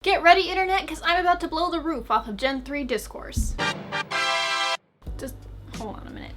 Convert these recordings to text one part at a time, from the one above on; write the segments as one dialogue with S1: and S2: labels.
S1: Get ready, internet, because I'm about to blow the roof off of Gen 3 discourse. Just hold on a minute.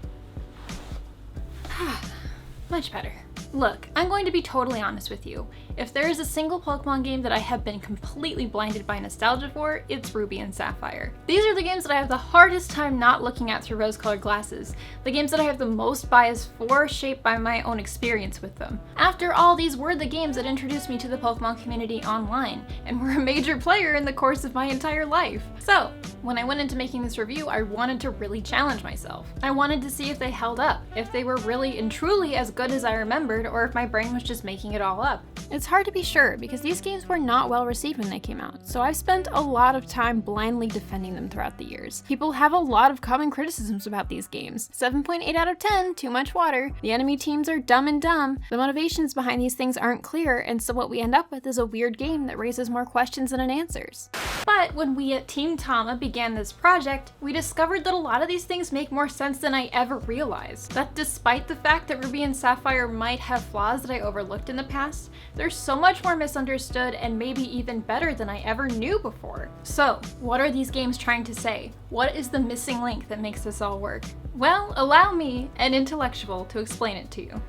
S1: Much better. Look, I'm going to be totally honest with you. If there is a single Pokemon game that I have been completely blinded by nostalgia for, it's Ruby and Sapphire. These are the games that I have the hardest time not looking at through rose-colored glasses, the games that I have the most bias for, shaped by my own experience with them. After all, these were the games that introduced me to the Pokemon community online, and were a major player in the course of my entire life. So, when I went into making this review, I wanted to really challenge myself. I wanted to see if they held up, if they were really and truly as good as I remembered, or if my brain was just making it all up. It's hard to be sure, because these games were not well received when they came out, so I've spent a lot of time blindly defending them throughout the years. People have a lot of common criticisms about these games. 7.8 out of 10, too much water, the enemy teams are dumb and dumb, the motivations behind these things aren't clear, and so what we end up with is a weird game that raises more questions than it answers. But when we at Team Tama began this project, we discovered that a lot of these things make more sense than I ever realized. That despite the fact that Ruby and Sapphire might have flaws that I overlooked in the past, they're so much more misunderstood and maybe even better than I ever knew before. So, what are these games trying to say? What is the missing link that makes this all work? Well, allow me, an intellectual, to explain it to you.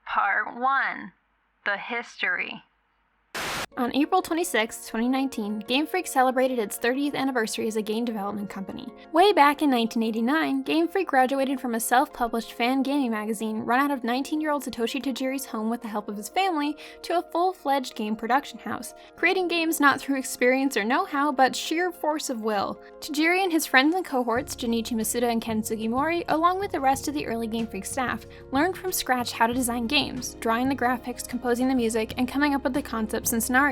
S1: Part 1. The History. On April 26, 2019, Game Freak celebrated its 30th anniversary as a game development company. Way back in 1989, Game Freak graduated from a self-published fan gaming magazine run out of 19-year-old Satoshi Tajiri's home with the help of his family to a full-fledged game production house, creating games not through experience or know-how, but sheer force of will. Tajiri and his friends and cohorts, Junichi Masuda and Ken Sugimori, along with the rest of the early Game Freak staff, learned from scratch how to design games, drawing the graphics, composing the music, and coming up with the concepts and scenarios.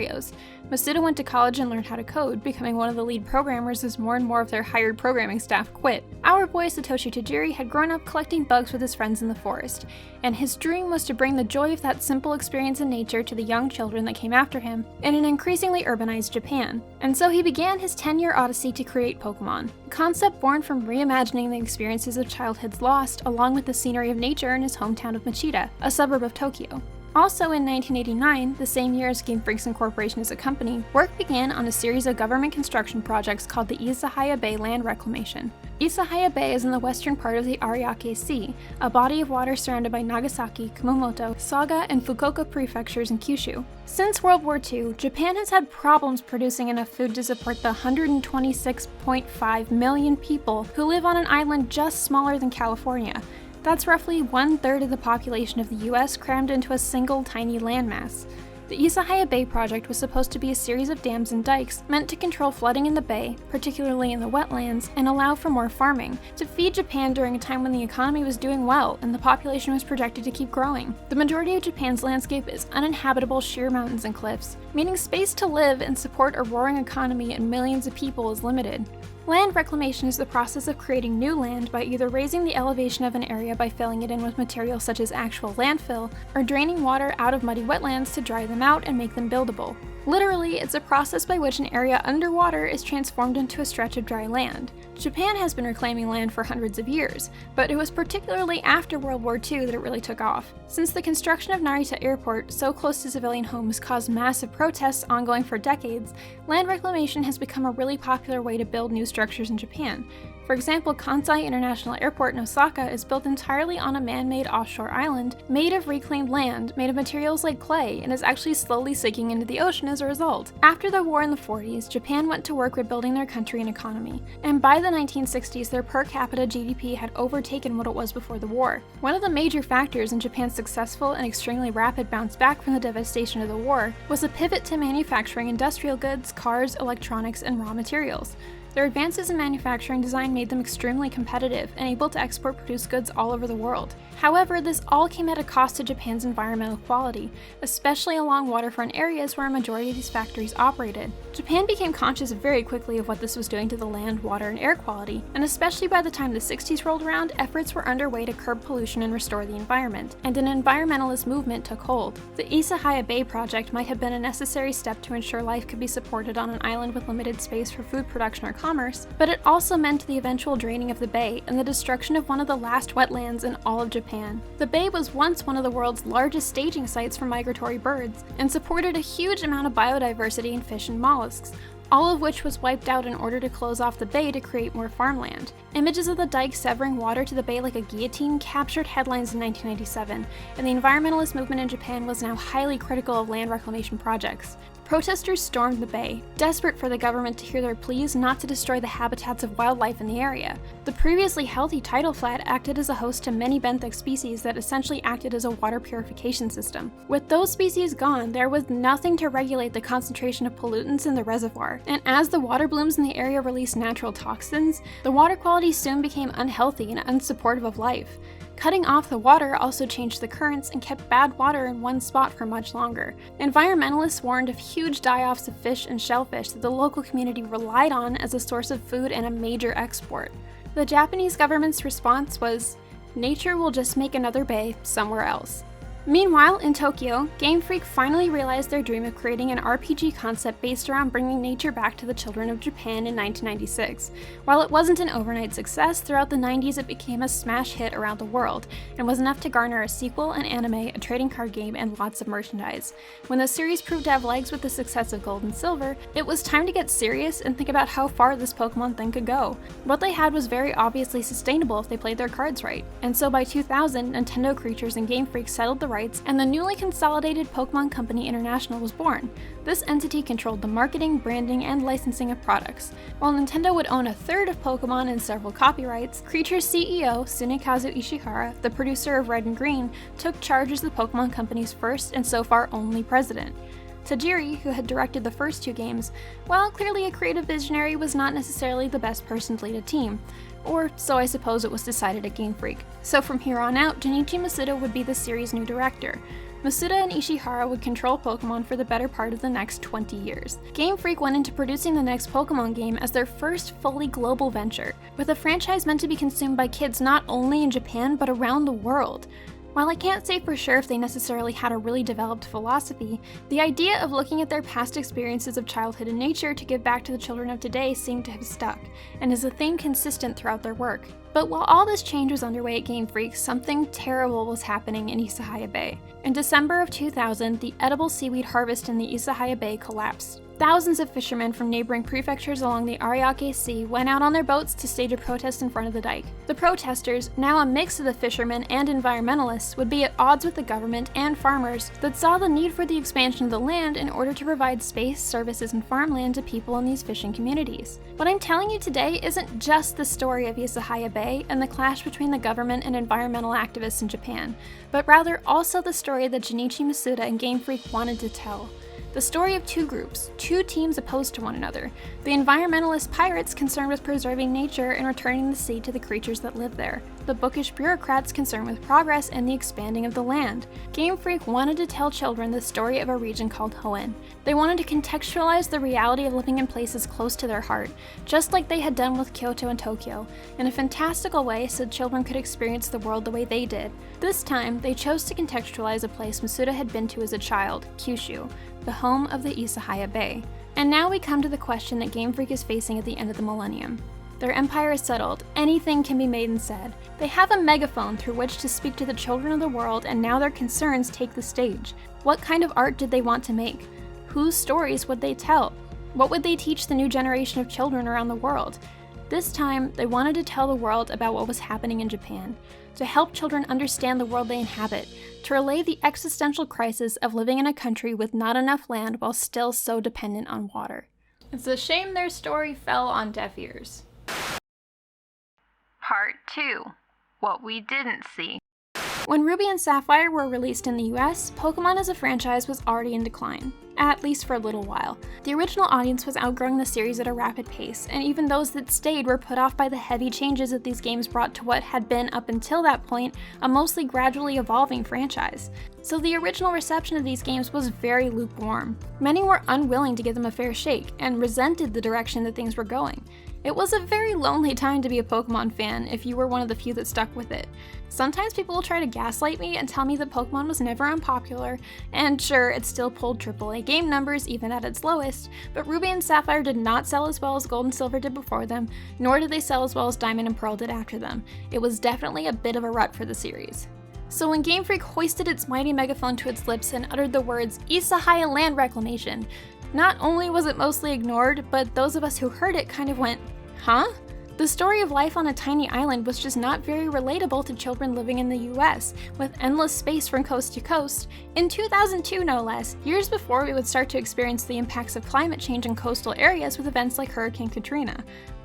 S1: Masuda went to college and learned how to code, becoming one of the lead programmers as more and more of their hired programming staff quit. Our boy Satoshi Tajiri had grown up collecting bugs with his friends in the forest, and his dream was to bring the joy of that simple experience in nature to the young children that came after him in an increasingly urbanized Japan. And so he began his 10-year odyssey to create Pokémon, a concept born from reimagining the experiences of childhoods lost along with the scenery of nature in his hometown of Machida, a suburb of Tokyo. Also in 1989, the same year as Game Freak's incorporation as a company, work began on a series of government construction projects called the Isahaya Bay Land Reclamation. Isahaya Bay is in the western part of the Ariake Sea, a body of water surrounded by Nagasaki, Kumamoto, Saga, and Fukuoka prefectures in Kyushu. Since World War II, Japan has had problems producing enough food to support the 126.5 million people who live on an island just smaller than California. That's roughly 1/3 of the population of the US crammed into a single tiny landmass. The Isahaya Bay project was supposed to be a series of dams and dikes meant to control flooding in the bay, particularly in the wetlands, and allow for more farming, to feed Japan during a time when the economy was doing well and the population was projected to keep growing. The majority of Japan's landscape is uninhabitable sheer mountains and cliffs, meaning space to live and support a roaring economy and millions of people is limited. Land reclamation is the process of creating new land by either raising the elevation of an area by filling it in with materials such as actual landfill, or draining water out of muddy wetlands to dry them out and make them buildable. Literally, it's a process by which an area underwater is transformed into a stretch of dry land. Japan has been reclaiming land for hundreds of years, but it was particularly after World War II that it really took off. Since the construction of Narita Airport, so close to civilian homes, caused massive protests ongoing for decades, land reclamation has become a really popular way to build new structures in Japan. For example, Kansai International Airport in Osaka is built entirely on a man-made offshore island made of reclaimed land, made of materials like clay, and is actually slowly sinking into the ocean as a result. After the war in the 40s, Japan went to work rebuilding their country and economy, and by the 1960s their per capita GDP had overtaken what it was before the war. One of the major factors in Japan's successful and extremely rapid bounce back from the devastation of the war was a pivot to manufacturing industrial goods, cars, electronics, and raw materials. Their advances in manufacturing design made them extremely competitive and able to export produced goods all over the world. However, this all came at a cost to Japan's environmental quality, especially along waterfront areas where a majority of these factories operated. Japan became conscious very quickly of what this was doing to the land, water, and air quality, and especially by the time the 60s rolled around, efforts were underway to curb pollution and restore the environment, and an environmentalist movement took hold. The Isahaya Bay project might have been a necessary step to ensure life could be supported on an island with limited space for food production or commerce, but it also meant the eventual draining of the bay and the destruction of one of the last wetlands in all of Japan. The bay was once one of the world's largest staging sites for migratory birds, and supported a huge amount of biodiversity in fish and mollusks, all of which was wiped out in order to close off the bay to create more farmland. Images of the dike severing water to the bay like a guillotine captured headlines in 1997, and the environmentalist movement in Japan was now highly critical of land reclamation projects. Protesters stormed the bay, desperate for the government to hear their pleas not to destroy the habitats of wildlife in the area. The previously healthy tidal flat acted as a host to many benthic species that essentially acted as a water purification system. With those species gone, there was nothing to regulate the concentration of pollutants in the reservoir, and as the water blooms in the area released natural toxins, the water quality soon became unhealthy and unsupportive of life. Cutting off the water also changed the currents and kept bad water in one spot for much longer. Environmentalists warned of huge die-offs of fish and shellfish that the local community relied on as a source of food and a major export. The Japanese government's response was, "Nature will just make another bay somewhere else." Meanwhile, in Tokyo, Game Freak finally realized their dream of creating an RPG concept based around bringing nature back to the children of Japan in 1996. While it wasn't an overnight success, throughout the 90s it became a smash hit around the world, and was enough to garner a sequel, an anime, a trading card game, and lots of merchandise. When the series proved to have legs with the success of Gold and Silver, it was time to get serious and think about how far this Pokemon thing could go. What they had was very obviously sustainable if they played their cards right, and so by 2000, Nintendo Creatures and Game Freak settled the rights, and the newly consolidated Pokemon Company International was born. This entity controlled the marketing, branding, and licensing of products. While Nintendo would own a third of Pokemon and several copyrights, Creatures CEO Tsunekazu Ishihara, the producer of Red and Green, took charge as the Pokemon Company's first and so far only president. Tajiri, who had directed the first two games, while clearly a creative visionary, was not necessarily the best person to lead a team. Or so I suppose it was decided at Game Freak. So from here on out, Junichi Masuda would be the series' new director. Masuda and Ishihara would control Pokemon for the better part of the next 20 years. Game Freak went into producing the next Pokemon game as their first fully global venture, with a franchise meant to be consumed by kids not only in Japan but around the world. While I can't say for sure if they necessarily had a really developed philosophy, the idea of looking at their past experiences of childhood and nature to give back to the children of today seemed to have stuck, and is a theme consistent throughout their work. But while all this change was underway at Game Freak, something terrible was happening in Isahaya Bay. In December of 2000, the edible seaweed harvest in the Isahaya Bay collapsed. Thousands of fishermen from neighboring prefectures along the Ariake Sea went out on their boats to stage a protest in front of the dike. The protesters, now a mix of the fishermen and environmentalists, would be at odds with the government and farmers that saw the need for the expansion of the land in order to provide space, services, and farmland to people in these fishing communities. What I'm telling you today isn't just the story of Isahaya Bay and the clash between the government and environmental activists in Japan, but rather also the story that Junichi Masuda and Game Freak wanted to tell. The story of two groups, two teams opposed to one another. The environmentalist pirates concerned with preserving nature and returning the sea to the creatures that live there. The bookish bureaucrats concerned with progress and the expanding of the land. Game Freak wanted to tell children the story of a region called Hoenn. They wanted to contextualize the reality of living in places close to their heart, just like they had done with Kyoto and Tokyo, in a fantastical way so children could experience the world the way they did. This time, they chose to contextualize a place Masuda had been to as a child, Kyushu, the home of the Isahaya Bay. And now we come to the question that Game Freak is facing at the end of the millennium. Their empire is settled, anything can be made and said. They have a megaphone through which to speak to the children of the world, and now their concerns take the stage. What kind of art did they want to make? Whose stories would they tell? What would they teach the new generation of children around the world? This time, they wanted to tell the world about what was happening in Japan, to help children understand the world they inhabit, to relay the existential crisis of living in a country with not enough land while still so dependent on water. It's a shame their story fell on deaf ears.
S2: Part 2. What we didn't see.
S1: When Ruby and Sapphire were released in the US, Pokemon as a franchise was already in decline, at least for a little while. The original audience was outgrowing the series at a rapid pace, and even those that stayed were put off by the heavy changes that these games brought to what had been, up until that point, a mostly gradually evolving franchise. So the original reception of these games was very lukewarm. Many were unwilling to give them a fair shake, and resented the direction that things were going. It was a very lonely time to be a Pokemon fan if you were one of the few that stuck with it. Sometimes people will try to gaslight me and tell me that Pokemon was never unpopular, and sure, it still pulled AAA game numbers even at its lowest, but Ruby and Sapphire did not sell as well as Gold and Silver did before them, nor did they sell as well as Diamond and Pearl did after them. It was definitely a bit of a rut for the series. So when Game Freak hoisted its mighty megaphone to its lips and uttered the words, "Isahaya Land Reclamation," not only was it mostly ignored, but those of us who heard it kind of went, huh? The story of life on a tiny island was just not very relatable to children living in the US, with endless space from coast to coast, in 2002 no less, years before we would start to experience the impacts of climate change in coastal areas with events like Hurricane Katrina.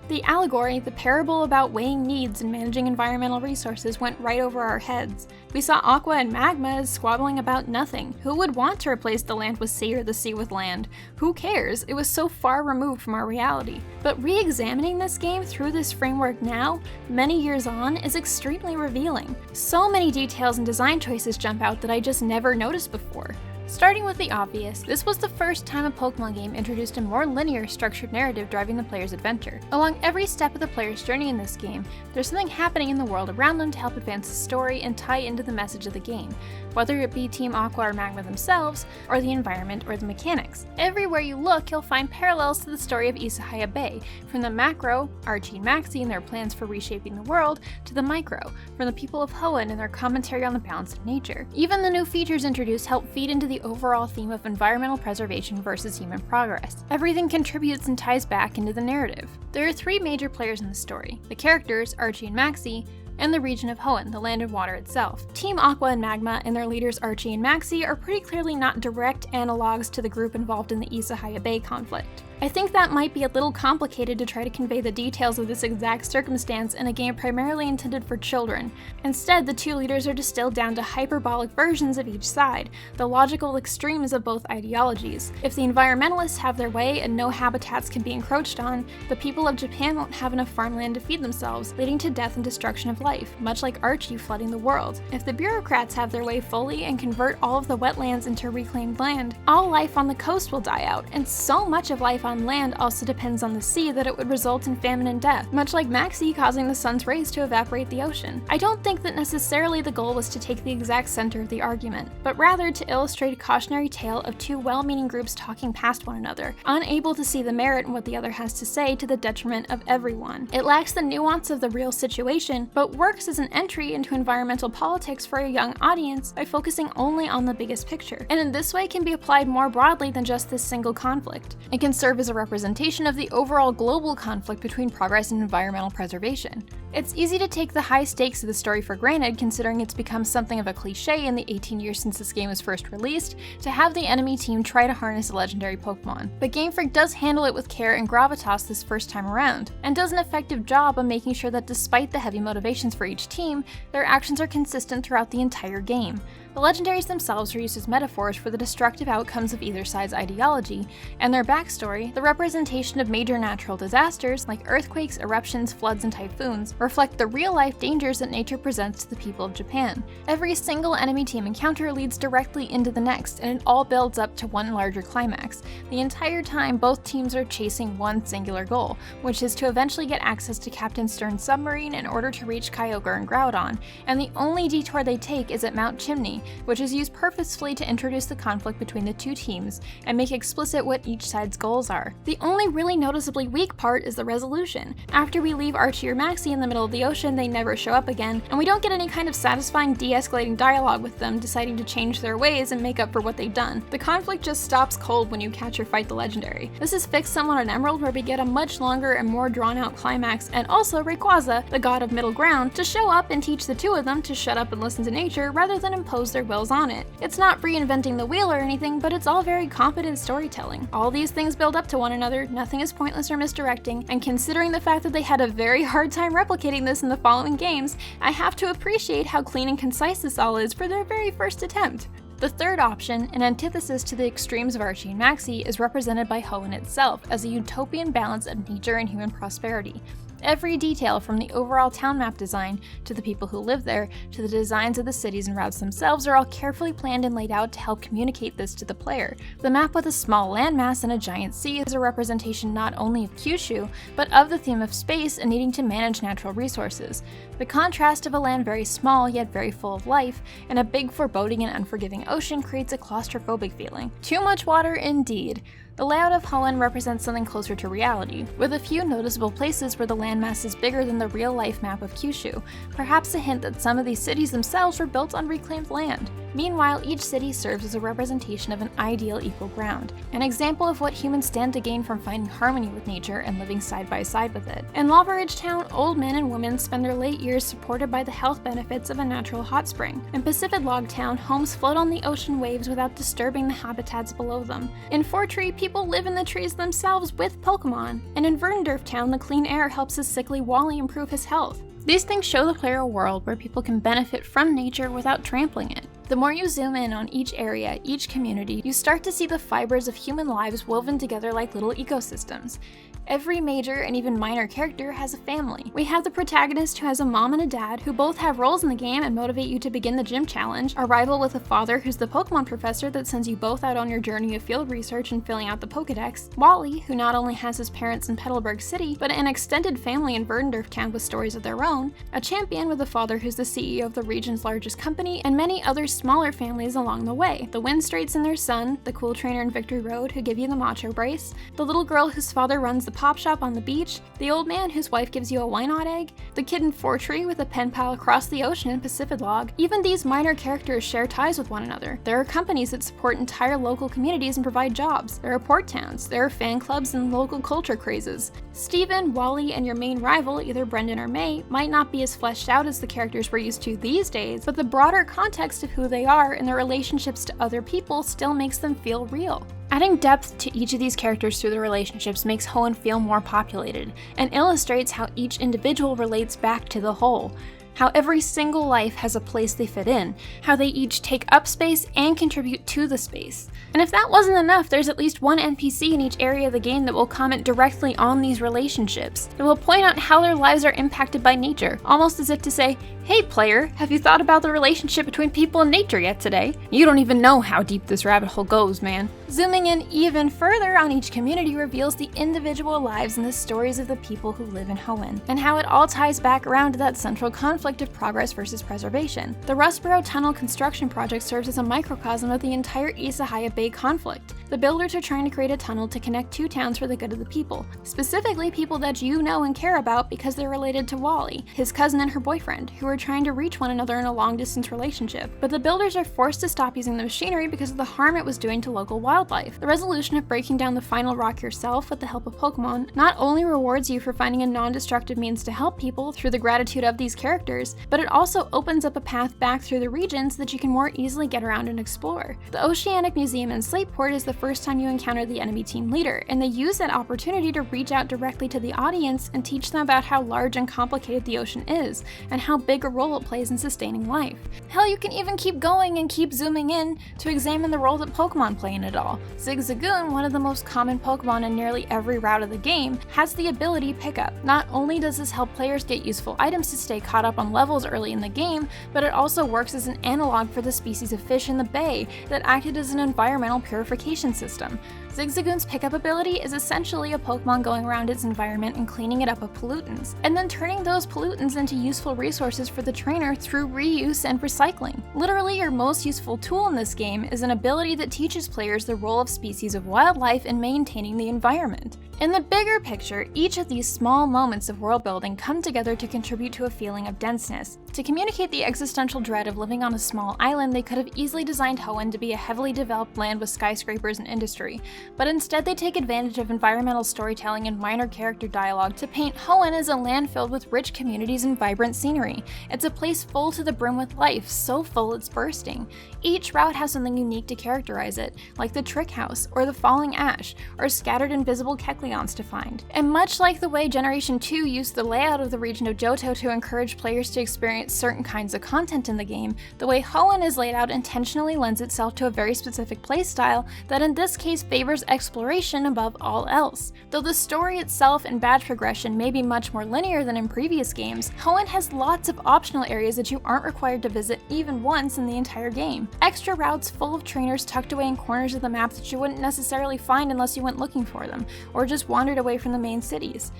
S1: The allegory, the parable about weighing needs and managing environmental resources, went right over our heads. We saw Aqua and Magma as squabbling about nothing. Who would want to replace the land with sea or the sea with land? Who cares? It was so far removed from our reality. But re-examining this game through this framework now, many years on, is extremely revealing. So many details and design choices jump out that I just never noticed before. Starting with the obvious, this was the first time a Pokemon game introduced a more linear, structured narrative driving the player's adventure. Along every step of the player's journey in this game, there's something happening in the world around them to help advance the story and tie into the message of the game, whether it be Team Aqua or Magma themselves, or the environment or the mechanics. Everywhere you look, you'll find parallels to the story of Isahaya Bay, from the macro, Archie and Maxie and their plans for reshaping the world, to the micro, from the people of Hoenn and their commentary on the balance of nature. Even the new features introduced help feed into the overall theme of environmental preservation versus human progress. Everything contributes and ties back into the narrative. There are three major players in the story: the characters, Archie and Maxie, and the region of Hoenn, the land and water itself. Team Aqua and Magma and their leaders Archie and Maxie are pretty clearly not direct analogs to the group involved in the Isahaya Bay conflict. I think that might be a little complicated to try to convey the details of this exact circumstance in a game primarily intended for children. Instead, the two leaders are distilled down to hyperbolic versions of each side, the logical extremes of both ideologies. If the environmentalists have their way and no habitats can be encroached on, the people of Japan won't have enough farmland to feed themselves, leading to death and destruction of life, much like Archie flooding the world. If the bureaucrats have their way fully and convert all of the wetlands into reclaimed land, all life on the coast will die out, and so much of life on land also depends on the sea that it would result in famine and death, much like Maxie causing the sun's rays to evaporate the ocean. I don't think that necessarily the goal was to take the exact center of the argument, but rather to illustrate a cautionary tale of two well-meaning groups talking past one another, unable to see the merit in what the other has to say to the detriment of everyone. It lacks the nuance of the real situation, but works as an entry into environmental politics for a young audience by focusing only on the biggest picture, and in this way can be applied more broadly than just this single conflict. It can serve as a representation of the overall global conflict between progress and environmental preservation. It's easy to take the high stakes of the story for granted, considering it's become something of a cliche in the 18 years since this game was first released, to have the enemy team try to harness a legendary Pokemon. But Game Freak does handle it with care and gravitas this first time around, and does an effective job of making sure that despite the heavy motivations for each team, their actions are consistent throughout the entire game. The legendaries themselves are used as metaphors for the destructive outcomes of either side's ideology, and their backstory, the representation of major natural disasters like earthquakes, eruptions, floods, and typhoons, reflect the real-life dangers that nature presents to the people of Japan. Every single enemy team encounter leads directly into the next, and it all builds up to one larger climax. The entire time, both teams are chasing one singular goal, which is to eventually get access to Captain Stern's submarine in order to reach Kyogre and Groudon, and the only detour they take is at Mount Chimney, which is used purposefully to introduce the conflict between the two teams and make explicit what each side's goals are. The only really noticeably weak part is the resolution. After we leave Archie or Maxie in the middle of the ocean, they never show up again, and we don't get any kind of satisfying de-escalating dialogue with them deciding to change their ways and make up for what they've done. The conflict just stops cold when you catch or fight the legendary. This is fixed somewhat on Emerald, where we get a much longer and more drawn-out climax, and also Rayquaza, the god of middle ground, to show up and teach the two of them to shut up and listen to nature rather than impose their wills on it. It's not reinventing the wheel or anything, but it's all very competent storytelling. All these things build up to one another, nothing is pointless or misdirecting, and considering the fact that they had a very hard time replicating this in the following games, I have to appreciate how clean and concise this all is for their very first attempt. The third option, an antithesis to the extremes of Archie and Maxie, is represented by Hoenn itself as a utopian balance of nature and human prosperity. Every detail from the overall town map design, to the people who live there, to the designs of the cities and routes themselves are all carefully planned and laid out to help communicate this to the player. The map with a small landmass and a giant sea is a representation not only of Kyushu, but of the theme of space and needing to manage natural resources. The contrast of a land very small yet very full of life, and a big foreboding and unforgiving ocean creates a claustrophobic feeling. Too much water indeed. The layout of Hoenn represents something closer to reality, with a few noticeable places where the landmass is bigger than the real-life map of Kyushu, perhaps a hint that some of these cities themselves were built on reclaimed land. Meanwhile, each city serves as a representation of an ideal equal ground, an example of what humans stand to gain from finding harmony with nature and living side by side with it. In Lava Ridge Town, old men and women spend their late years supported by the health benefits of a natural hot spring. In Pacific Log Town, homes float on the ocean waves without disturbing the habitats below them. In Fortree, people live in the trees themselves with Pokémon. And in Verdendorf Town, the clean air helps a sickly Wally improve his health. These things show the player a world where people can benefit from nature without trampling it. The more you zoom in on each area, each community, you start to see the fibers of human lives woven together like little ecosystems. Every major and even minor character has a family. We have the protagonist who has a mom and a dad who both have roles in the game and motivate you to begin the gym challenge, a rival with a father who's the Pokemon professor that sends you both out on your journey of field research and filling out the Pokedex, Wally, who not only has his parents in Petalburg City, but an extended family in Verdendorf Town with stories of their own, a champion with a father who's the CEO of the region's largest company, and many other smaller families along the way. The Windstraits and their son, the cool trainer in Victory Road who give you the macho brace, the little girl whose father runs the pop shop on the beach, the old man whose wife gives you a why not egg, the kid in Fortree with a pen pal across the ocean in Pacific Log. Even these minor characters share ties with one another. There are companies that support entire local communities and provide jobs. There are port towns. There are fan clubs and local culture crazes. Steven, Wally, and your main rival, either Brendan or May, might not be as fleshed out as the characters we're used to these days, but the broader context of who they are and their relationships to other people still makes them feel real. Adding depth to each of these characters through their relationships makes Hoenn feel more populated, and illustrates how each individual relates back to the whole. How every single life has a place they fit in, how they each take up space and contribute to the space. And if that wasn't enough, there's at least one NPC in each area of the game that will comment directly on these relationships. It will point out how their lives are impacted by nature, almost as if to say, "Hey player, have you thought about the relationship between people and nature yet today? You don't even know how deep this rabbit hole goes, man." Zooming in even further on each community reveals the individual lives and the stories of the people who live in Hoenn, and how it all ties back around to that central conflict of progress versus preservation. The Rustboro Tunnel construction project serves as a microcosm of the entire Isahaya Bay conflict. The builders are trying to create a tunnel to connect two towns for the good of the people, specifically people that you know and care about because they're related to Wally, his cousin and her boyfriend, who are trying to reach one another in a long-distance relationship. But the builders are forced to stop using the machinery because of the harm it was doing to local wildlife. The resolution of breaking down the final rock yourself with the help of Pokemon not only rewards you for finding a non-destructive means to help people through the gratitude of these characters, but it also opens up a path back through the region so that you can more easily get around and explore. The Oceanic Museum in Slateport is the first time you encounter the enemy team leader, and they use that opportunity to reach out directly to the audience and teach them about how large and complicated the ocean is, and how big a role it plays in sustaining life. Hell, you can even keep going and keep zooming in to examine the role that Pokemon play in it all. Zigzagoon, one of the most common Pokemon in nearly every route of the game, has the ability Pickup. Not only does this help players get useful items to stay caught up on levels early in the game, but it also works as an analog for the species of fish in the bay that acted as an environmental purification system. Zigzagoon's pickup ability is essentially a Pokemon going around its environment and cleaning it up of pollutants, and then turning those pollutants into useful resources for the trainer through reuse and recycling. Literally, your most useful tool in this game is an ability that teaches players the role of species of wildlife in maintaining the environment. In the bigger picture, each of these small moments of world building come together to contribute to a feeling of denseness. To communicate the existential dread of living on a small island, they could have easily designed Hoenn to be a heavily developed land with skyscrapers and industry, but instead they take advantage of environmental storytelling and minor character dialogue to paint Hoenn as a land filled with rich communities and vibrant scenery. It's a place full to the brim with life, so full it's bursting. Each route has something unique to characterize it, like the Trick House, or the Falling Ash, or scattered invisible Kecleons to find. And much like the way Generation 2 used the layout of the region of Johto to encourage players to experience certain kinds of content in the game, the way Hoenn is laid out intentionally lends itself to a very specific playstyle that in this case favors exploration above all else. Though the story itself and badge progression may be much more linear than in previous games, Hoenn has lots of optional areas that you aren't required to visit even once in the entire game. Extra routes full of trainers tucked away in corners of the map that you wouldn't necessarily find unless you went looking for them, or just wandered away from the main cities.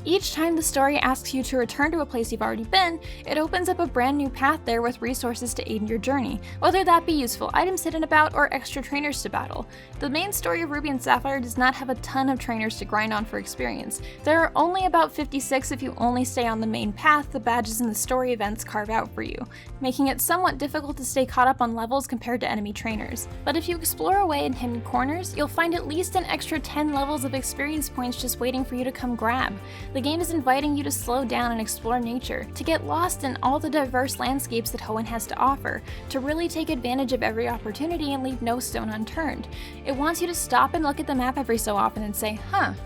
S1: Each time the story asks you to return to a place you've already been, it opens up a brand new path there with resources to aid in your journey, whether that be useful items hidden about or extra trainers to battle. The main story of Ruby and Sapphire does not have a ton of trainers to grind on for experience. There are only about 56 if you only stay on the main path the badges in the story events carve out for you, making it somewhat difficult to stay caught up on levels compared to enemy trainers. But if you explore away in hidden corners, you'll find at least an extra 10 levels of experience points just waiting for you to come grab. The game is inviting you to slow down and explore nature, to get lost in all the diverse landscapes that Hoenn has to offer, to really take advantage of every opportunity and leave no stone unturned. It wants you to stop and look at the map every so often and say,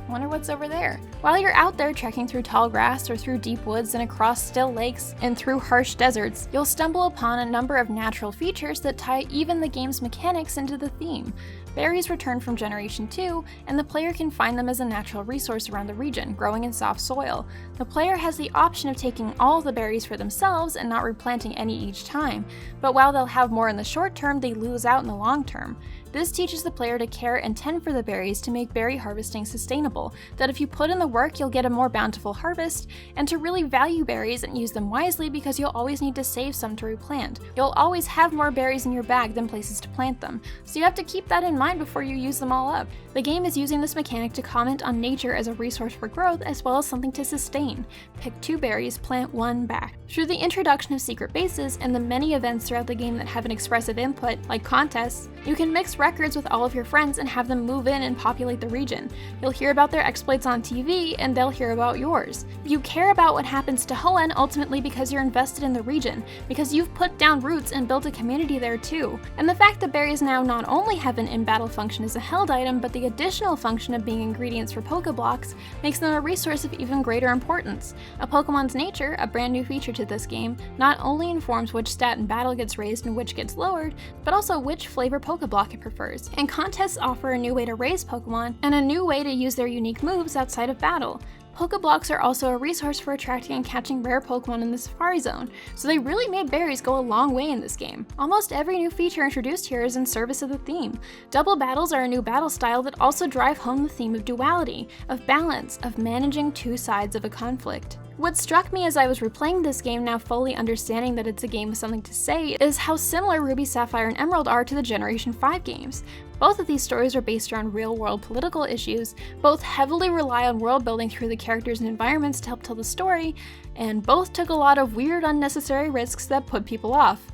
S1: wonder what's over there. While you're out there trekking through tall grass or through deep woods and across still lakes and through harsh deserts, you'll stumble upon a number of natural features that tie even the game's mechanics into the theme. Berries return from Generation 2, and the player can find them as a natural resource around the region, growing in soft soil. The player has the option of taking all the berries for themselves and not replanting any each time, but while they'll have more in the short term, they lose out in the long term. This teaches the player to care and tend for the berries to make berry harvesting sustainable, that if you put in the work you'll get a more bountiful harvest, and to really value berries and use them wisely because you'll always need to save some to replant. You'll always have more berries in your bag than places to plant them, so you have to keep that in mind before you use them all up. The game is using this mechanic to comment on nature as a resource for growth as well as something to sustain. Pick 2 berries, plant 1 back. Through the introduction of secret bases and the many events throughout the game that have an expressive input, like contests, you can mix records with all of your friends and have them move in and populate the region. You'll hear about their exploits on TV, and they'll hear about yours. You care about what happens to Hoenn ultimately because you're invested in the region, because you've put down roots and built a community there too. And the fact that berries now not only have an in-battle function as a held item, but the additional function of being ingredients for Pokeblocks makes them a resource of even greater importance. A Pokemon's nature, a brand new feature to this game, not only informs which stat in battle gets raised and which gets lowered, but also which flavor Pokeblock it prefers. And contests offer a new way to raise Pokemon, and a new way to use their unique moves outside of battle. Pokeblocks are also a resource for attracting and catching rare Pokemon in the Safari Zone, so they really made berries go a long way in this game. Almost every new feature introduced here is in service of the theme. Double battles are a new battle style that also drive home the theme of duality, of balance, of managing 2 sides of a conflict. What struck me as I was replaying this game, now fully understanding that it's a game with something to say, is how similar Ruby, Sapphire, and Emerald are to the Generation 5 games. Both of these stories are based around real-world political issues, both heavily rely on world building through the characters and environments to help tell the story, and both took a lot of weird, unnecessary risks that put people off.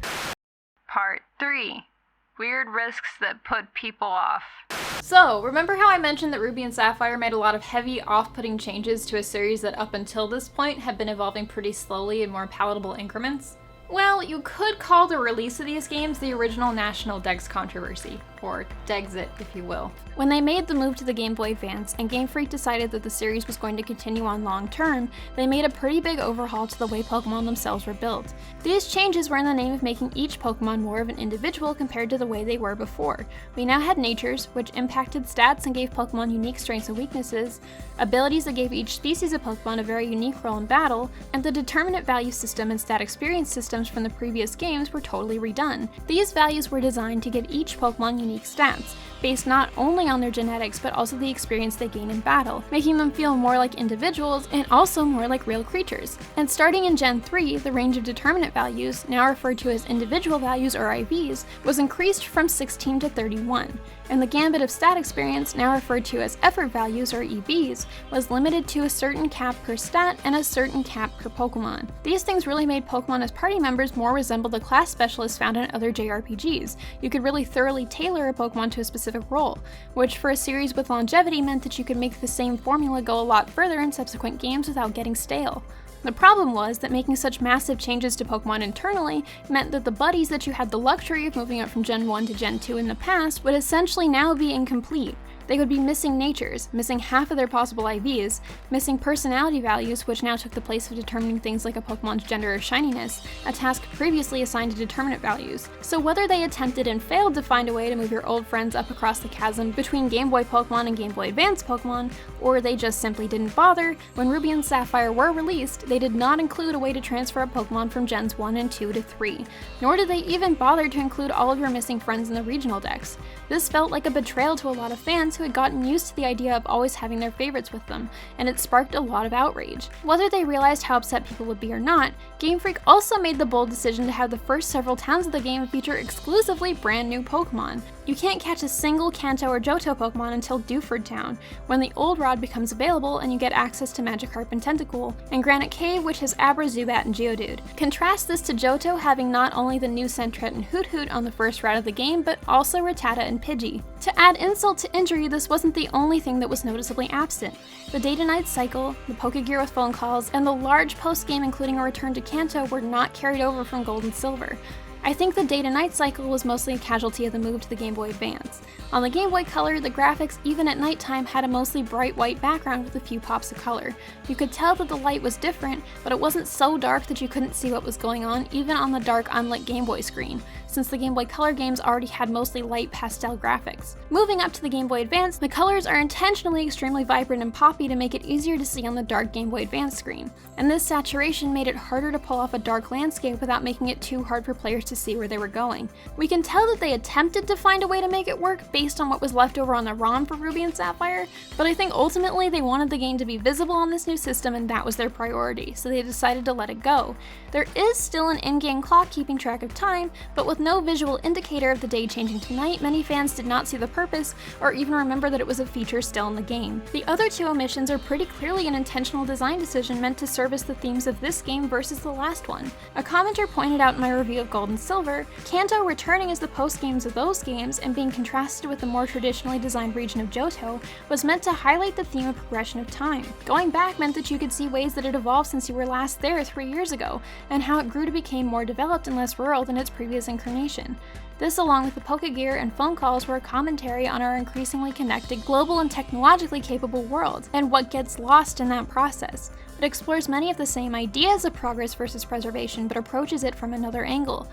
S2: Part 3. Weird risks that put people off.
S1: So, remember how I mentioned that Ruby and Sapphire made a lot of heavy, off-putting changes to a series that up until this point had been evolving pretty slowly in more palatable increments? Well, you could call the release of these games the original National Dex controversy, or Dexit if you will. When they made the move to the Game Boy Advance and Game Freak decided that the series was going to continue on long term, they made a pretty big overhaul to the way Pokemon themselves were built. These changes were in the name of making each Pokemon more of an individual compared to the way they were before. We now had natures, which impacted stats and gave Pokemon unique strengths and weaknesses, abilities that gave each species of Pokemon a very unique role in battle, and the determinate value system and stat experience systems from the previous games were totally redone. These values were designed to give each Pokemon unique stats, based not only on their genetics but also the experience they gain in battle, making them feel more like individuals and also more like real creatures. And starting in Gen 3, the range of determinate values, now referred to as individual values or IVs, was increased from 16 to 31, and the gambit of stat experience, now referred to as effort values or EVs, was limited to a certain cap per stat and a certain cap per Pokemon. These things really made Pokemon as party members more resemble the class specialists found in other JRPGs. You could really thoroughly tailor a Pokemon to a specific role, which for a series with longevity meant that you could make the same formula go a lot further in subsequent games without getting stale. The problem was that making such massive changes to Pokemon internally meant that the buddies that you had the luxury of moving up from Gen 1 to Gen 2 in the past would essentially now be incomplete. They would be missing natures, missing half of their possible IVs, missing personality values, which now took the place of determining things like a Pokemon's gender or shininess, a task previously assigned to determinate values. So whether they attempted and failed to find a way to move your old friends up across the chasm between Game Boy Pokemon and Game Boy Advance Pokemon, or they just simply didn't bother, when Ruby and Sapphire were released, they did not include a way to transfer a Pokemon from Gens 1 and 2 to 3, nor did they even bother to include all of your missing friends in the regional decks. This felt like a betrayal to a lot of fans who had gotten used to the idea of always having their favorites with them, and it sparked a lot of outrage. Whether they realized how upset people would be or not, Game Freak also made the bold decision to have the first several towns of the game feature exclusively brand new Pokemon. You can't catch a single Kanto or Johto Pokemon until Dewford Town, when the Old Rod becomes available and you get access to Magikarp and Tentacool, and Granite Cave, which has Abra, Zubat, and Geodude. Contrast this to Johto having not only the new Sentret and Hoot Hoot on the first route of the game, but also Rattata and Pidgey. To add insult to injury, this wasn't the only thing that was noticeably absent. The day-to-night cycle, the Pokegear with phone calls, and the large post-game including a return to Kanto were not carried over from Gold and Silver. I think the day-to-night cycle was mostly a casualty of the move to the Game Boy Advance. On the Game Boy Color, the graphics even at nighttime had a mostly bright white background with a few pops of color. You could tell that the light was different, but it wasn't so dark that you couldn't see what was going on even on the dark unlit Game Boy screen, since the Game Boy Color games already had mostly light pastel graphics. Moving up to the Game Boy Advance, the colors are intentionally extremely vibrant and poppy to make it easier to see on the dark Game Boy Advance screen, and this saturation made it harder to pull off a dark landscape without making it too hard for players to see where they were going. We can tell that they attempted to find a way to make it work based on what was left over on the ROM for Ruby and Sapphire, but I think ultimately they wanted the game to be visible on this new system and that was their priority, so they decided to let it go. There is still an in-game clock keeping track of time, but with no visual indicator of the day changing to night, many fans did not see the purpose or even remember that it was a feature still in the game. The other two omissions are pretty clearly an intentional design decision meant to service the themes of this game versus the last one. A commenter pointed out in my review of Gold and Silver, Kanto returning as the post-games of those games and being contrasted with the more traditionally designed region of Johto was meant to highlight the theme of progression of time. Going back meant that you could see ways that it evolved since you were last there 3 years ago, and how it grew to become more developed and less rural than its previous incarnation. This, along with the Pokegear and phone calls, were a commentary on our increasingly connected, global, and technologically capable world, and what gets lost in that process. It explores many of the same ideas of progress versus preservation, but approaches it from another angle.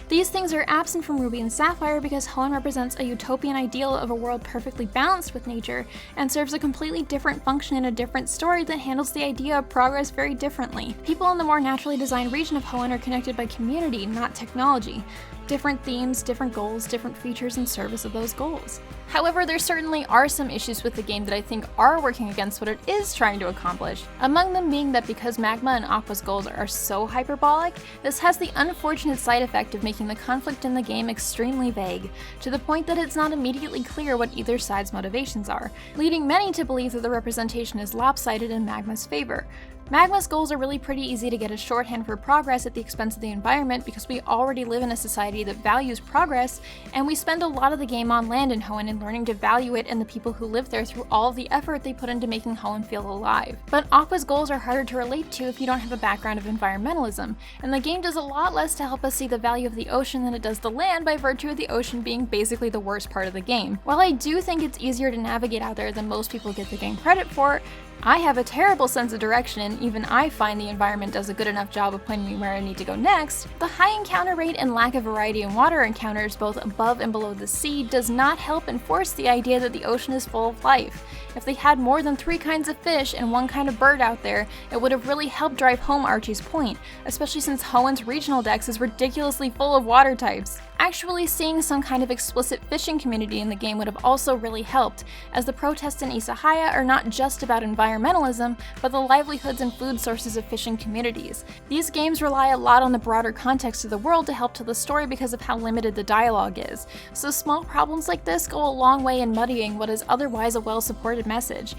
S1: These things are absent from Ruby and Sapphire because Hoenn represents a utopian ideal of a world perfectly balanced with nature, and serves a completely different function in a different story that handles the idea of progress very differently. People in the more naturally designed region of Hoenn are connected by community, not technology. Different themes, different goals, different features in service of those goals. However, there certainly are some issues with the game that I think are working against what it is trying to accomplish. Among them being that because Magma and Aqua's goals are so hyperbolic, this has the unfortunate side effect of making the conflict in the game extremely vague, to the point that it's not immediately clear what either side's motivations are, leading many to believe that the representation is lopsided in Magma's favor. Magma's goals are really pretty easy to get a shorthand for progress at the expense of the environment because we already live in a society that values progress, and we spend a lot of the game on land in Hoenn and learning to value it and the people who live there through all of the effort they put into making Hoenn feel alive. But Aqua's goals are harder to relate to if you don't have a background of environmentalism, and the game does a lot less to help us see the value of the ocean than it does the land by virtue of the ocean being basically the worst part of the game. While I do think it's easier to navigate out there than most people give the game credit for, I have a terrible sense of direction, and even I find the environment does a good enough job of pointing me where I need to go next. The high encounter rate and lack of variety in water encounters both above and below the sea does not help enforce the idea that the ocean is full of life. If they had more than 3 kinds of fish and 1 kind of bird out there, it would have really helped drive home Archie's point, especially since Hoenn's regional dex is ridiculously full of water types. Actually seeing some kind of explicit fishing community in the game would have also really helped, as the protests in Isahaya are not just about environmentalism, but the livelihoods and food sources of fishing communities. These games rely a lot on the broader context of the world to help tell the story because of how limited the dialogue is, so small problems like this go a long way in muddying what is otherwise a well-supported message.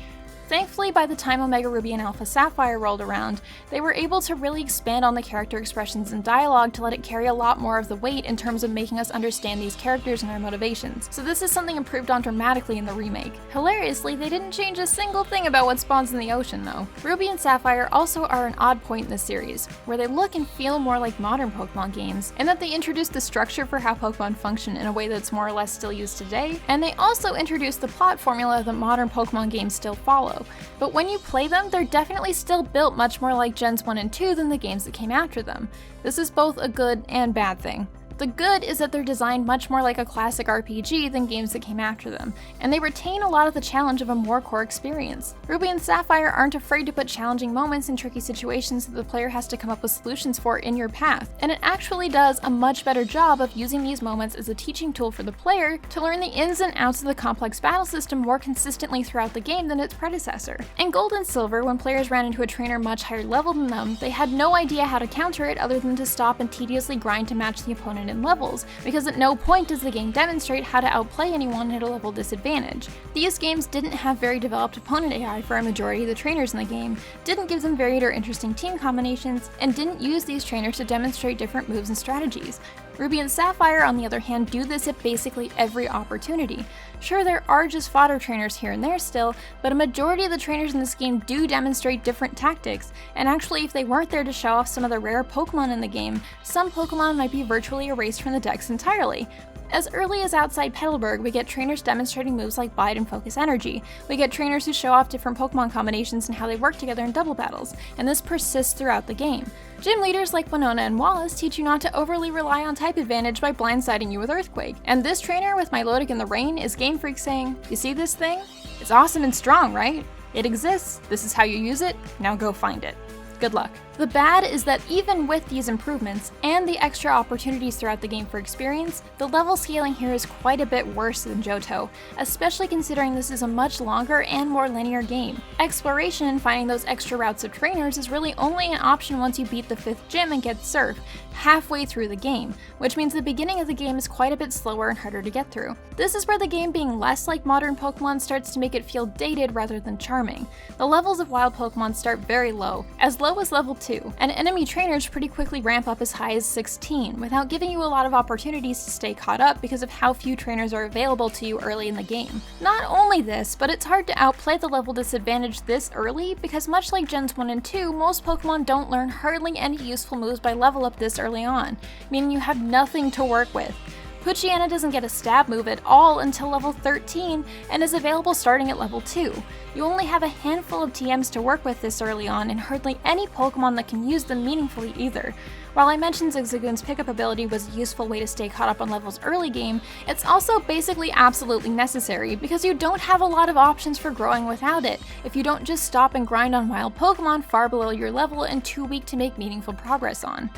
S1: Thankfully, by the time Omega Ruby and Alpha Sapphire rolled around, they were able to really expand on the character expressions and dialogue to let it carry a lot more of the weight in terms of making us understand these characters and their motivations. So this is something improved on dramatically in the remake. Hilariously, they didn't change a single thing about what spawns in the ocean though. Ruby and Sapphire also are an odd point in the series, where they look and feel more like modern Pokemon games, in that they introduced the structure for how Pokemon function in a way that's more or less still used today, and they also introduced the plot formula that modern Pokemon games still follow. But when you play them, they're definitely still built much more like Gens 1 and 2 than the games that came after them. This is both a good and bad thing. The good is that they're designed much more like a classic RPG than games that came after them, and they retain a lot of the challenge of a more core experience. Ruby and Sapphire aren't afraid to put challenging moments and tricky situations that the player has to come up with solutions for in your path, and it actually does a much better job of using these moments as a teaching tool for the player to learn the ins and outs of the complex battle system more consistently throughout the game than its predecessor. In Gold and Silver, when players ran into a trainer much higher level than them, they had no idea how to counter it other than to stop and tediously grind to match the opponent in levels, because at no point does the game demonstrate how to outplay anyone at a level disadvantage. These games didn't have very developed opponent AI for a majority of the trainers in the game, didn't give them varied or interesting team combinations, and didn't use these trainers to demonstrate different moves and strategies. Ruby and Sapphire, on the other hand, do this at basically every opportunity. Sure, there are just fodder trainers here and there still, but a majority of the trainers in this game do demonstrate different tactics, and actually if they weren't there to show off some of the rare Pokemon in the game, some Pokemon might be virtually erased from the decks entirely. As early as outside Petalburg, we get trainers demonstrating moves like Bide and Focus Energy. We get trainers who show off different Pokemon combinations and how they work together in double battles, and this persists throughout the game. Gym leaders like Winona and Wallace teach you not to overly rely on type advantage by blindsiding you with Earthquake. And this trainer with Milotic in the Rain is Game Freak saying, "You see this thing? It's awesome and strong, right? It exists. This is how you use it. Now go find it. Good luck." The bad is that even with these improvements, and the extra opportunities throughout the game for experience, the level scaling here is quite a bit worse than Johto, especially considering this is a much longer and more linear game. Exploration and finding those extra routes of trainers is really only an option once you beat the 5th gym and get Surf, halfway through the game, which means the beginning of the game is quite a bit slower and harder to get through. This is where the game being less like modern Pokemon starts to make it feel dated rather than charming. The levels of wild Pokemon start very low as level 2, and enemy trainers pretty quickly ramp up as high as 16, without giving you a lot of opportunities to stay caught up because of how few trainers are available to you early in the game. Not only this, but it's hard to outplay the level disadvantage this early because much like Gens 1 and 2, most Pokemon don't learn hardly any useful moves by level up this early on, meaning you have nothing to work with. Poochyena doesn't get a stab move at all until level 13 and is available starting at level 2. You only have a handful of TMs to work with this early on and hardly any Pokemon that can use them meaningfully either. While I mentioned Zigzagoon's pickup ability was a useful way to stay caught up on levels early game, it's also basically absolutely necessary because you don't have a lot of options for growing without it if you don't just stop and grind on wild Pokemon far below your level and too weak to make meaningful progress on.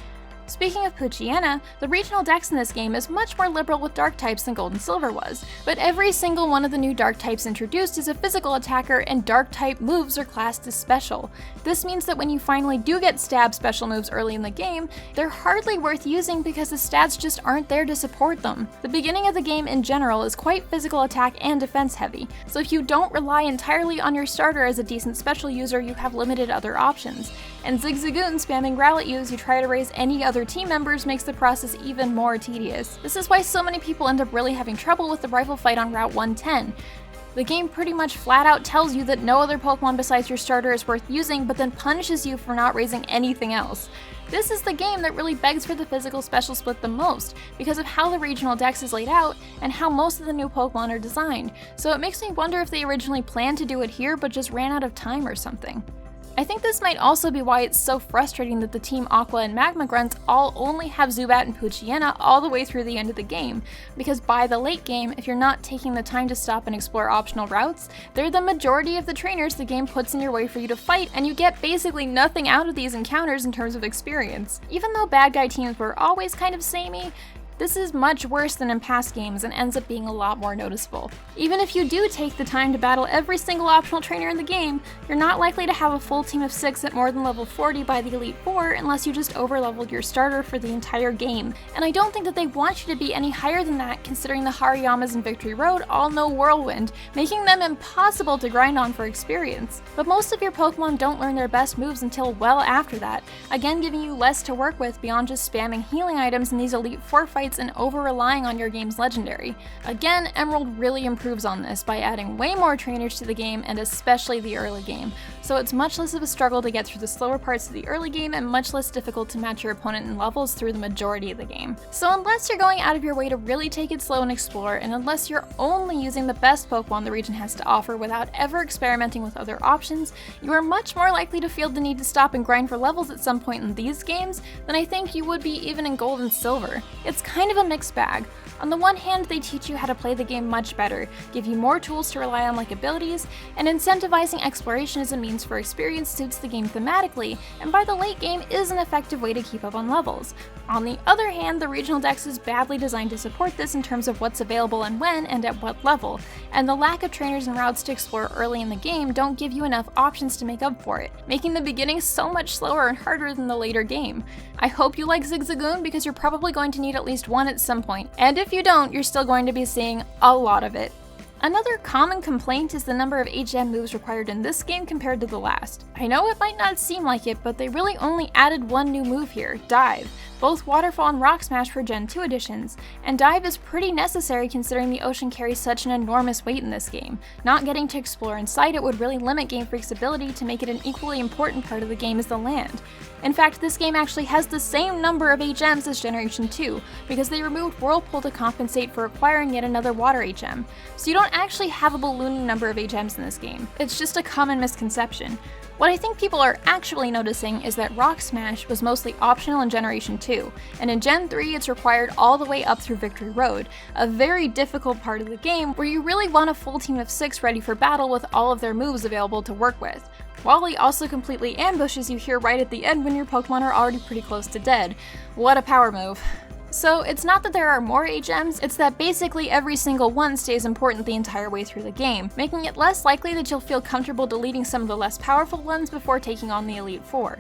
S1: Speaking of Poochyena, the regional dex in this game is much more liberal with dark types than Gold and Silver was, but every single one of the new dark types introduced is a physical attacker and dark type moves are classed as special. This means that when you finally do get stab special moves early in the game, they're hardly worth using because the stats just aren't there to support them. The beginning of the game in general is quite physical attack and defense heavy, so if you don't rely entirely on your starter as a decent special user, you have limited other options. And Zigzagoon spamming growl at you as you try to raise any other team members makes the process even more tedious. This is why so many people end up really having trouble with the rifle fight on Route 110. The game pretty much flat out tells you that no other Pokemon besides your starter is worth using, but then punishes you for not raising anything else. This is the game that really begs for the physical special split the most, because of how the regional dex is laid out and how most of the new Pokemon are designed, so it makes me wonder if they originally planned to do it here but just ran out of time or something. I think this might also be why it's so frustrating that the Team Aqua and Magma Grunts all only have Zubat and Poochyena all the way through the end of the game, because by the late game, if you're not taking the time to stop and explore optional routes, they're the majority of the trainers the game puts in your way for you to fight, and you get basically nothing out of these encounters in terms of experience. Even though bad guy teams were always kind of samey, This is much worse than in past games and ends up being a lot more noticeable. Even if you do take the time to battle every single optional trainer in the game, you're not likely to have a full team of 6 at more than level 40 by the Elite Four unless you just overleveled your starter for the entire game. And I don't think that they want you to be any higher than that, considering the Hariyamas in Victory Road all know Whirlwind, making them impossible to grind on for experience. But most of your Pokemon don't learn their best moves until well after that, again giving you less to work with beyond just spamming healing items in these Elite Four fights and over-relying on your game's legendary. Again, Emerald really improves on this by adding way more trainers to the game, and especially the early game, so it's much less of a struggle to get through the slower parts of the early game and much less difficult to match your opponent in levels through the majority of the game. So unless you're going out of your way to really take it slow and explore, and unless you're only using the best Pokemon the region has to offer without ever experimenting with other options, you are much more likely to feel the need to stop and grind for levels at some point in these games than I think you would be even in Gold and Silver. It's kind of a mixed bag. On the one hand, they teach you how to play the game much better, give you more tools to rely on like abilities, and incentivizing exploration as a means for experience suits the game thematically, and by the late game is an effective way to keep up on levels. On the other hand, the regional dex is badly designed to support this in terms of what's available and when and at what level, and the lack of trainers and routes to explore early in the game don't give you enough options to make up for it, making the beginning so much slower and harder than the later game. I hope you like Zigzagoon because you're probably going to need at least one at some point, and if you don't, you're still going to be seeing a lot of it. Another common complaint is the number of HM moves required in this game compared to the last. I know it might not seem like it, but they really only added one new move here, Dive. Both Waterfall and Rock Smash for Gen 2 editions, and Dive is pretty necessary considering the ocean carries such an enormous weight in this game. Not getting to explore inside it would really limit Game Freak's ability to make it an equally important part of the game as the land. In fact, this game actually has the same number of HMs as Generation 2, because they removed Whirlpool to compensate for acquiring yet another Water HM. So you don't actually have a ballooning number of HMs in this game. It's just a common misconception. What I think people are actually noticing is that Rock Smash was mostly optional in Generation 2, and in Gen 3 it's required all the way up through Victory Road, a very difficult part of the game where you really want a full team of 6 ready for battle with all of their moves available to work with. Wally also completely ambushes you here right at the end when your Pokemon are already pretty close to dead. What a power move. So it's not that there are more HMs, it's that basically every single one stays important the entire way through the game, making it less likely that you'll feel comfortable deleting some of the less powerful ones before taking on the Elite Four.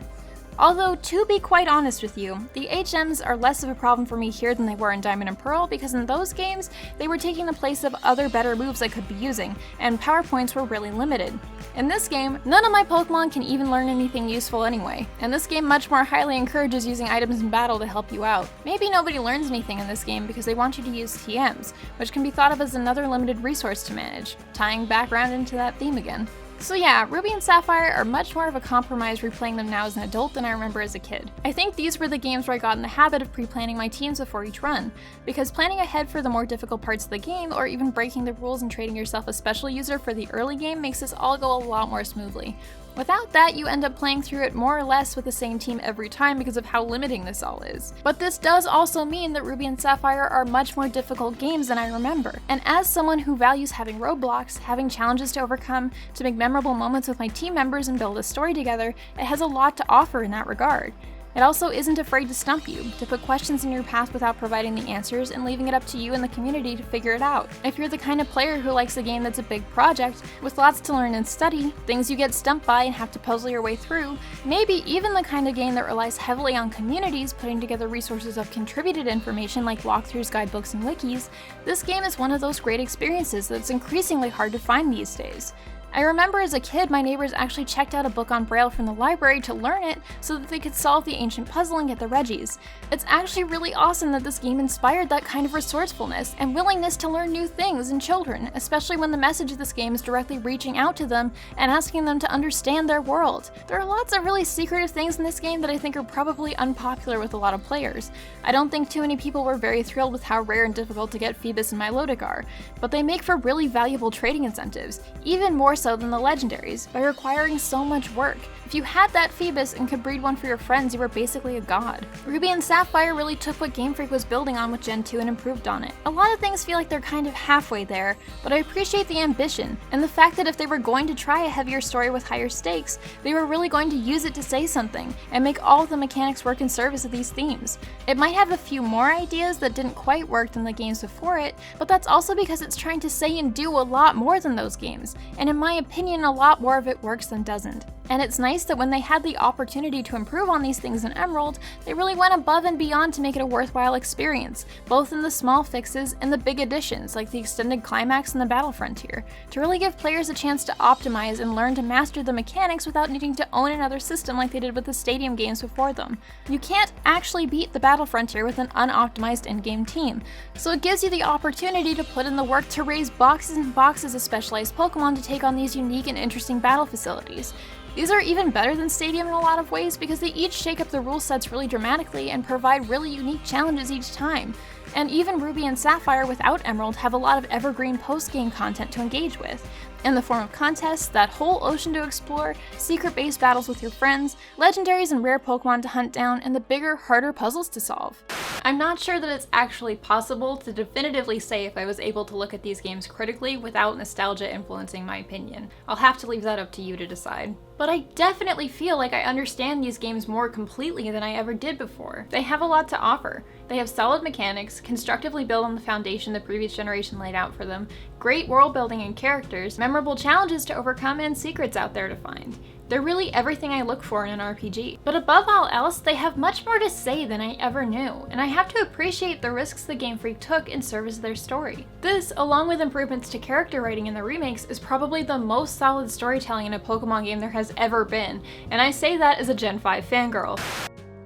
S1: Although, to be quite honest with you, the HMs are less of a problem for me here than they were in Diamond and Pearl, because in those games, they were taking the place of other better moves I could be using, and power points were really limited. In this game, none of my Pokemon can even learn anything useful anyway, and this game much more highly encourages using items in battle to help you out. Maybe nobody learns anything in this game because they want you to use TMs, which can be thought of as another limited resource to manage, tying back around into that theme again. So yeah, Ruby and Sapphire are much more of a compromise replaying them now as an adult than I remember as a kid. I think these were the games where I got in the habit of pre-planning my teams before each run, because planning ahead for the more difficult parts of the game, or even breaking the rules and trading yourself a special user for the early game makes this all go a lot more smoothly. Without that, you end up playing through it more or less with the same team every time because of how limiting this all is. But this does also mean that Ruby and Sapphire are much more difficult games than I remember. And as someone who values having roadblocks, having challenges to overcome, to make memorable moments with my team members and build a story together, it has a lot to offer in that regard. It also isn't afraid to stump you, to put questions in your path without providing the answers and leaving it up to you and the community to figure it out. If you're the kind of player who likes a game that's a big project, with lots to learn and study, things you get stumped by and have to puzzle your way through, maybe even the kind of game that relies heavily on communities putting together resources of contributed information like walkthroughs, guidebooks, and wikis, this game is one of those great experiences that's increasingly hard to find these days. I remember as a kid, my neighbors actually checked out a book on Braille from the library to learn it so that they could solve the ancient puzzle and get the Reggies. It's actually really awesome that this game inspired that kind of resourcefulness and willingness to learn new things in children, especially when the message of this game is directly reaching out to them and asking them to understand their world. There are lots of really secretive things in this game that I think are probably unpopular with a lot of players. I don't think too many people were very thrilled with how rare and difficult to get Phoebus and Milotic are, but they make for really valuable trading incentives, even more so than the legendaries, by requiring so much work. If you had that Phoebus and could breed one for your friends, you were basically a god. Ruby and Sapphire really took what Game Freak was building on with Gen 2 and improved on it. A lot of things feel like they're kind of halfway there, but I appreciate the ambition, and the fact that if they were going to try a heavier story with higher stakes, they were really going to use it to say something, and make all of the mechanics work in service of these themes. It might have a few more ideas that didn't quite work than the games before it, but that's also because it's trying to say and do a lot more than those games, and in my opinion, a lot more of it works than doesn't. And it's nice that when they had the opportunity to improve on these things in Emerald, they really went above and beyond to make it a worthwhile experience, both in the small fixes and the big additions like the extended climax and the battle frontier, to really give players a chance to optimize and learn to master the mechanics without needing to own another system like they did with the Stadium games before them. You can't actually beat the battle frontier with an unoptimized endgame team, so it gives you the opportunity to put in the work to raise boxes and boxes of specialized Pokemon to take on these unique and interesting battle facilities. These are even better than Stadium in a lot of ways because they each shake up the rule sets really dramatically and provide really unique challenges each time. And even Ruby and Sapphire without Emerald have a lot of evergreen post-game content to engage with, in the form of contests, that whole ocean to explore, secret-based battles with your friends, legendaries and rare Pokemon to hunt down, and the bigger, harder puzzles to solve. I'm not sure that it's actually possible to definitively say if I was able to look at these games critically without nostalgia influencing my opinion. I'll have to leave that up to you to decide. But I definitely feel like I understand these games more completely than I ever did before. They have a lot to offer. They have solid mechanics, constructively built on the foundation the previous generation laid out for them, great world building and characters, memorable challenges to overcome, and secrets out there to find. They're really everything I look for in an RPG. But above all else, they have much more to say than I ever knew, and I have to appreciate the risks the Game Freak took in service of their story. This, along with improvements to character writing in the remakes, is probably the most solid storytelling in a Pokemon game there has ever been, and I say that as a Gen 5 fangirl.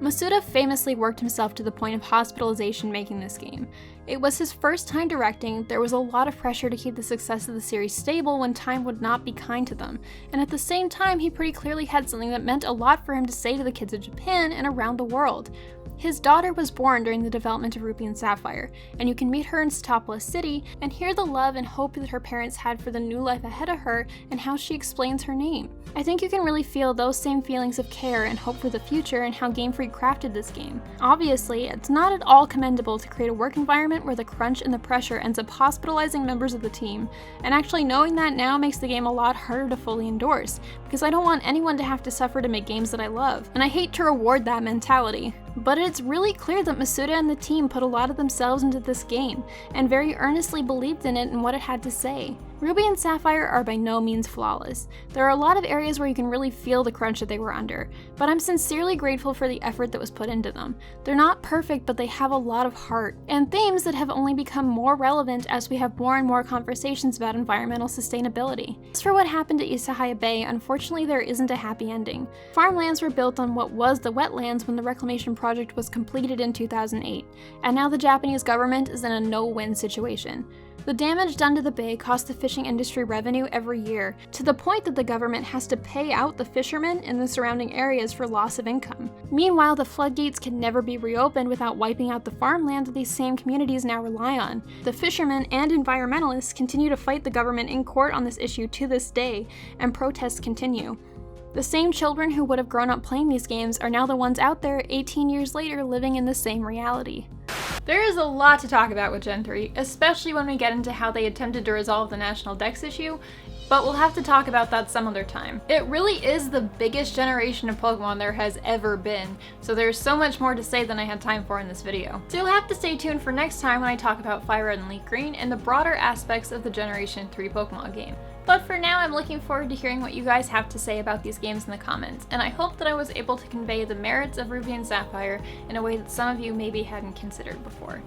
S1: Masuda famously worked himself to the point of hospitalization making this game. It was his first time directing, there was a lot of pressure to keep the success of the series stable when time would not be kind to them, and at the same time he pretty clearly had something that meant a lot for him to say to the kids of Japan and around the world. His daughter was born during the development of Ruby and Sapphire, and you can meet her in Satopolis City and hear the love and hope that her parents had for the new life ahead of her and how she explains her name. I think you can really feel those same feelings of care and hope for the future and how Game Freak crafted this game. Obviously, it's not at all commendable to create a work environment where the crunch and the pressure ends up hospitalizing members of the team, and actually knowing that now makes the game a lot harder to fully endorse, because I don't want anyone to have to suffer to make games that I love, and I hate to reward that mentality. But it's really clear that Masuda and the team put a lot of themselves into this game, and very earnestly believed in it and what it had to say. Ruby and Sapphire are by no means flawless. There are a lot of areas where you can really feel the crunch that they were under, but I'm sincerely grateful for the effort that was put into them. They're not perfect, but they have a lot of heart, and themes that have only become more relevant as we have more and more conversations about environmental sustainability. As for what happened to Isahaya Bay, unfortunately there isn't a happy ending. Farmlands were built on what was the wetlands when the reclamation project was completed in 2008, and now the Japanese government is in a no-win situation. The damage done to the bay costs the fishing industry revenue every year, to the point that the government has to pay out the fishermen in the surrounding areas for loss of income. Meanwhile, the floodgates can never be reopened without wiping out the farmland that these same communities now rely on. The fishermen and environmentalists continue to fight the government in court on this issue to this day, and protests continue. The same children who would have grown up playing these games are now the ones out there 18 years later living in the same reality. There is a lot to talk about with Gen 3, especially when we get into how they attempted to resolve the National Dex issue, but we'll have to talk about that some other time. It really is the biggest generation of Pokemon there has ever been, so there's so much more to say than I had time for in this video. So you'll have to stay tuned for next time when I talk about Fire Red and Leaf Green and the broader aspects of the Generation 3 Pokemon game. But for now, I'm looking forward to hearing what you guys have to say about these games in the comments, and I hope that I was able to convey the merits of Ruby and Sapphire in a way that some of you maybe hadn't considered before.